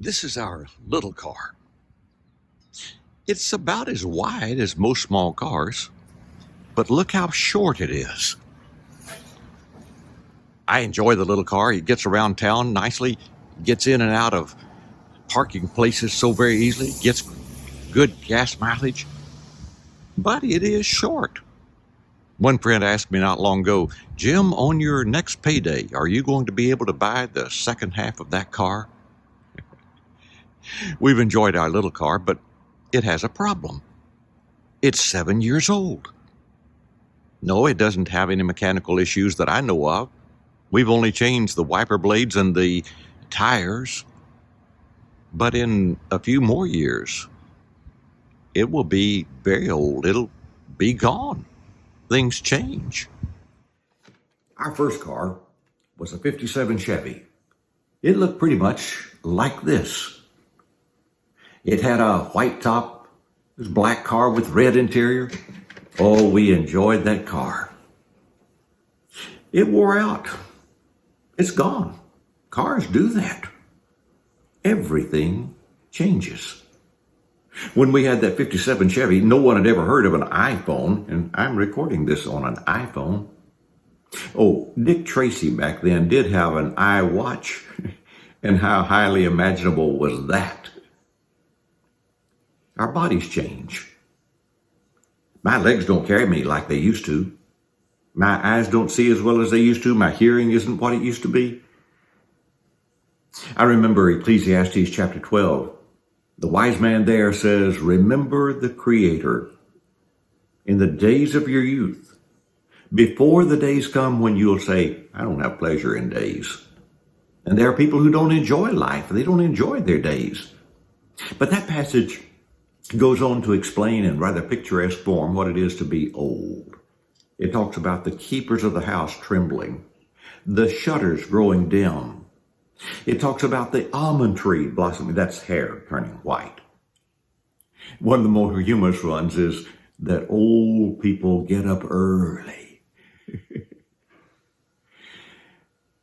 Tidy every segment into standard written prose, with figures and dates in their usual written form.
This is our little car. It's about as wide as most small cars, but look how short it is. I enjoy the little car. It gets around town nicely, gets in and out of parking places so very easily, gets good gas mileage, but it is short. One friend asked me not long ago, Jim, on your next payday, are you going to be able to buy the second half of that car? We've enjoyed our little car, but it has a problem. It's 7 years old. No, it doesn't have any mechanical issues that I know of. We've only changed the wiper blades and the tires. But in a few more years, it will be very old. It'll be gone. Things change. Our first car was a 57 Chevy. It looked pretty much like this. It had a white top, this black car with red interior. Oh, we enjoyed that car. It wore out. It's gone. Cars do that. Everything changes. When we had that 57 Chevy, no one had ever heard of an iPhone, and I'm recording this on an iPhone. Oh, Dick Tracy back then did have an iWatch, and how highly imaginable was that? Our bodies change. My legs don't carry me like they used to. My eyes don't see as well as they used to. My hearing isn't what it used to be. I remember Ecclesiastes chapter 12. The wise man there says, remember the Creator in the days of your youth, before the days come when you'll say, I don't have pleasure in days. And there are people who don't enjoy life. They don't enjoy their days. But that passage goes on to explain in rather picturesque form what it is to be old. It talks about the keepers of the house trembling, the shutters growing dim. It talks about the almond tree blossoming. That's hair turning white. One of the more humorous ones is that old people get up early.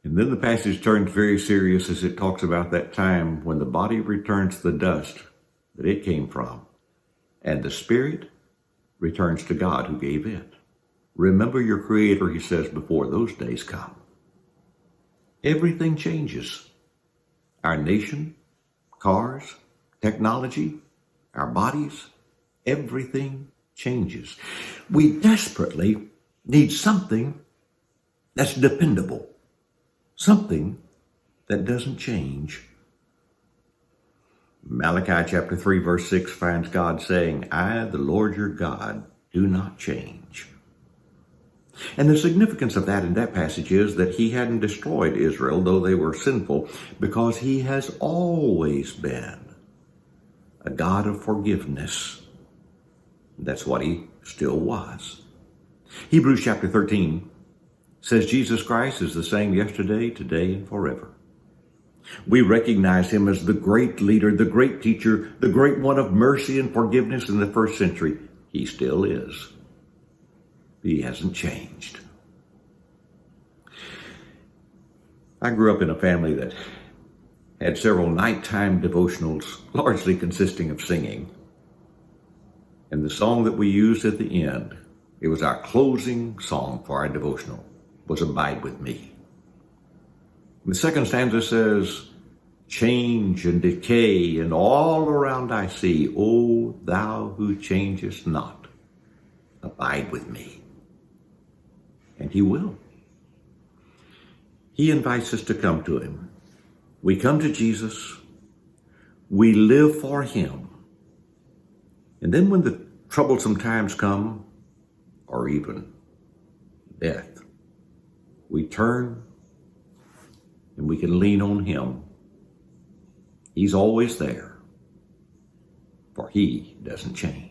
And then the passage turns very serious as it talks about that time when the body returns to the dust that it came from, and the spirit returns to God who gave it. Remember your Creator, he says, before those days come. Everything changes. Our nation, cars, technology, our bodies, everything changes. We desperately need something that's dependable, something that doesn't change. Malachi chapter 3 verse 6 finds God saying, I, the Lord your God, do not change. And the significance of that in that passage is that he hadn't destroyed Israel, though they were sinful, because he has always been a God of forgiveness. That's what he still was. Hebrews chapter 13 says Jesus Christ is the same yesterday, today, and forever. We recognize him as the great leader, the great teacher, the great one of mercy and forgiveness in the first century. He still is. He hasn't changed. I grew up in a family that had several nighttime devotionals, largely consisting of singing. And the song that we used at the end, it was our closing song for our devotional, was Abide With Me. The second stanza says, change and decay and all around I see, O thou who changest not, abide with me. And he will. He invites us to come to him. We come to Jesus. We live for him. And then when the troublesome times come, or even death, we turn and we can lean on him. He's always there, for he doesn't change.